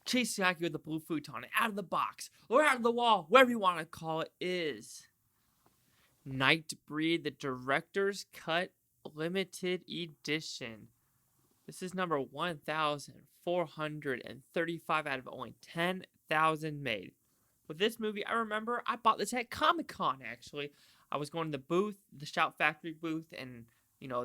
chasing Aki with the blue futon out of the box or out of the wall, whatever you want to call it, is Nightbreed, the director's cut limited edition. This is number 1,435 out of only 10,000 made. With this movie, I remember I bought this at Comic-Con, actually. I was going to the booth, the Shout Factory booth, and,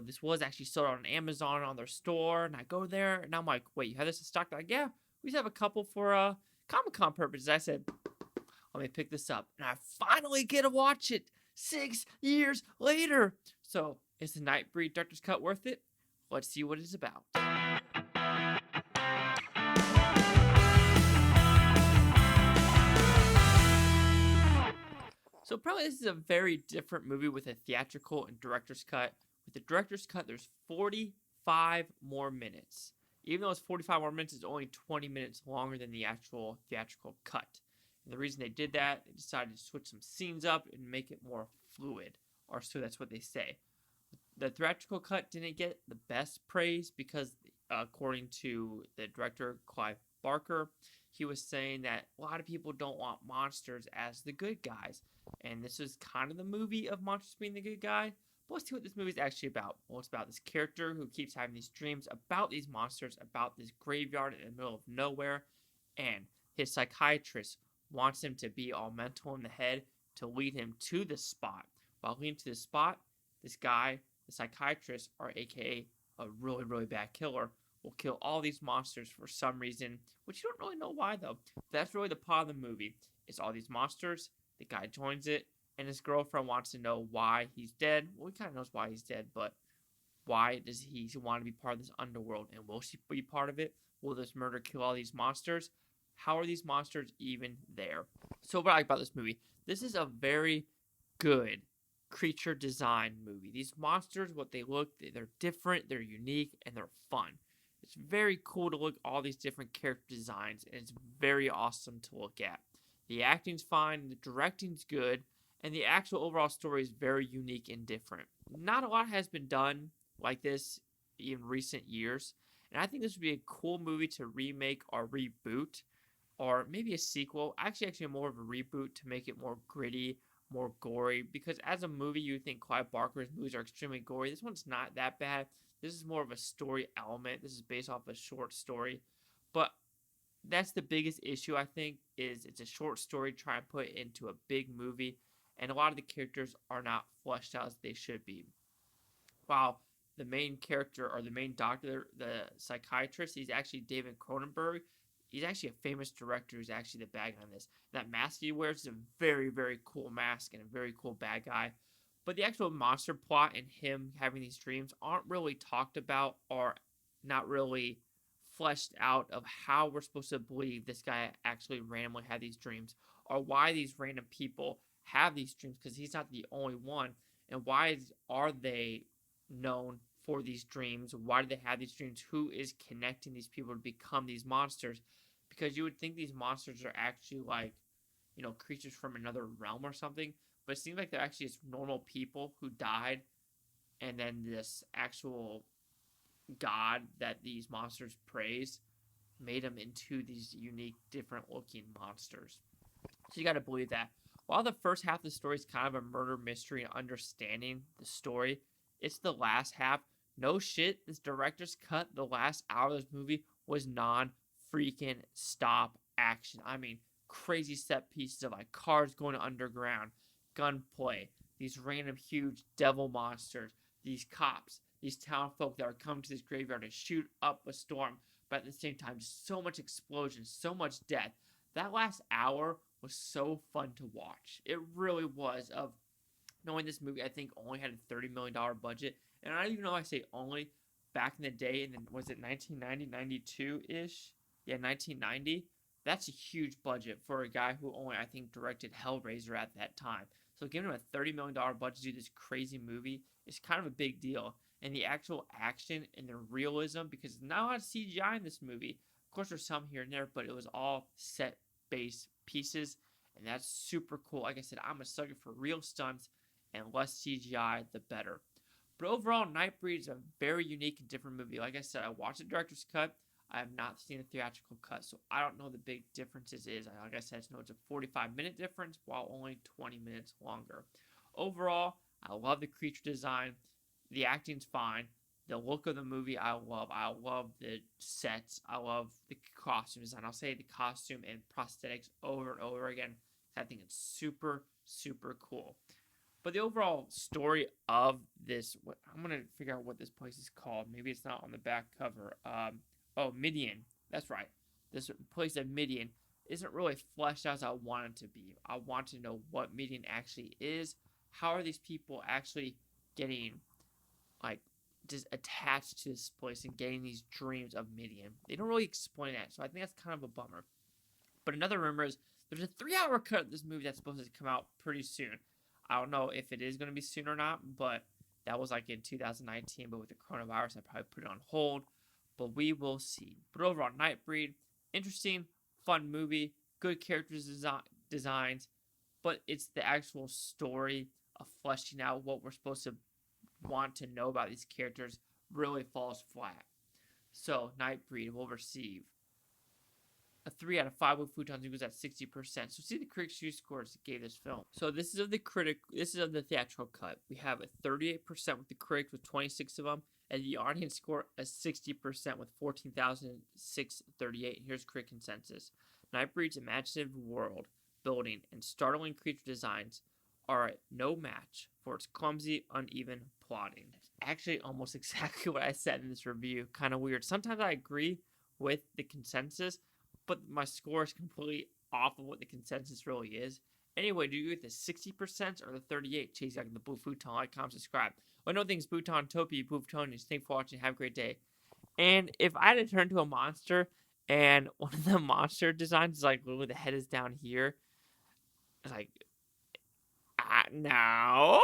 this was actually sold on Amazon on their store, and I go there, and I'm like, wait, you have this in stock? They're like, yeah, we just have a couple for Comic-Con purposes. I said, let me pick this up, and I finally get to watch it 6 years later. So, is the Nightbreed Director's Cut worth it? Let's see what it's about. So probably this is a very different movie with a theatrical and director's cut. With the director's cut, there's 45 more minutes. Even though it's 45 more minutes, it's only 20 minutes longer than the actual theatrical cut. And the reason they did that, they decided to switch some scenes up and make it more fluid. Or so that's what they say. The theatrical cut didn't get the best praise because, according to the director, Clive Barker, he was saying that a lot of people don't want monsters as the good guys. And this is kind of the movie of monsters being the good guy. But let's see what this movie is actually about. Well, it's about this character who keeps having these dreams about these monsters, about this graveyard in the middle of nowhere. And his psychiatrist wants him to be all mental in the head to lead him to this spot. While leading to this spot, this guy, the psychiatrist, or aka a really, really bad killer, will kill all these monsters for some reason, which you don't really know why though. That's really the plot of the movie. It's all these monsters, the guy joins it, and his girlfriend wants to know why he's dead. Well, he kind of knows why he's dead, but why does he want to be part of this underworld? And will she be part of it? Will this murder kill all these monsters? How are these monsters even there? So what I like about this movie, this is a very good creature design movie. These monsters, what they look, they're different, they're unique, and they're fun. It's very cool to look at all these different character designs, and it's very awesome to look at. The acting's fine, the directing's good, and the actual overall story is very unique and different. Not a lot has been done like this in recent years, and I think this would be a cool movie to remake or reboot, or maybe a sequel. Actually more of a reboot to make it more gritty, more gory, because as a movie, you think Clive Barker's movies are extremely gory. This one's not that bad. This is more of a story element. This is based off a short story, but that's the biggest issue, I think, is it's a short story trying to put into a big movie, and a lot of the characters are not fleshed out as they should be. While the main character, or the main doctor, the psychiatrist, he's actually David Cronenberg. He's actually a famous director who's actually the bad guy on this. That mask he wears is a very, very cool mask and a very cool bad guy. But the actual monster plot and him having these dreams aren't really talked about, or not really fleshed out of how we're supposed to believe this guy actually randomly had these dreams, or why these random people have these dreams, because he's not the only one. And why are they known for these dreams? Why do they have these dreams? Who is connecting these people to become these monsters? Because you would think these monsters are actually like, creatures from another realm or something, but it seems like they're actually just normal people who died, and then this actual god that these monsters praise made them into these unique, different looking monsters. So you got to believe that. While the first half of the story is kind of a murder mystery and understanding the story, it's the last half. No shit, this director's cut, the last hour of this movie was non-freaking stop action. I mean, crazy set pieces of like cars going underground, gunplay, these random huge devil monsters, these cops, these town folk that are coming to this graveyard to shoot up a storm, but at the same time, so much explosion, so much death. That last hour was so fun to watch. It really was. Of knowing this movie, I think only had a $30 million budget, and I don't even know if I say only. Back in the day, and then was it 1990, 92-ish? Yeah, 1990. That's a huge budget for a guy who only, I think, directed Hellraiser at that time. So giving him a $30 million budget to do this crazy movie is kind of a big deal. And the actual action and the realism, because there's not a lot of CGI in this movie. Of course, there's some here and there, but it was all set-based pieces, and that's super cool. Like I said, I'm a sucker for real stunts, and less CGI, the better. But overall, Nightbreed is a very unique and different movie. Like I said, I watched the director's cut. I have not seen a theatrical cut, so I don't know the big differences is. Like I said, I know it's a 45-minute difference while only 20 minutes longer. Overall, I love the creature design. The acting's fine. The look of the movie, I love. I love the sets. I love the costume design. I'll say the costume and prosthetics over and over again. I think it's super, super cool. But the overall story of this, I'm gonna figure out what this place is called. Maybe it's not on the back cover. Midian. That's right. This place of Midian isn't really fleshed out as I want it to be. I want to know what Midian actually is. How are these people actually getting like just attached to this place and getting these dreams of Midian? They don't really explain that, so I think that's kind of a bummer. But another rumor is there's a 3-hour cut of this movie that's supposed to come out pretty soon. I don't know if it is going to be soon or not, but that was like in 2019. But with the coronavirus, I probably put it on hold. But we will see. But overall, Nightbreed, interesting, fun movie, good characters designs, but it's the actual story of fleshing out what we're supposed to want to know about these characters really falls flat. So Nightbreed will receive a 3 out of 5 with Futon equals at 60%. So see the critics' view scores gave this film. So this is of the theatrical cut. We have a 38% with the critics with 26 of them, and the audience score a 60% with 14,638. Here's critic consensus. Nightbreed's imaginative world building and startling creature designs are no match for its clumsy, uneven plotting. It's actually almost exactly what I said in this review. Kind of weird. Sometimes I agree with the consensus, but my score is completely off of what the consensus really is. Anyway, do you agree with the 60% or the 38? Chase out the Blue Futon, like, comment, subscribe. Well, no things, Futon, Topi, Blue Futonians. Thanks for watching. Have a great day. And if I had to turn into a monster, and one of the monster designs is like literally the head is down here, it's like, no.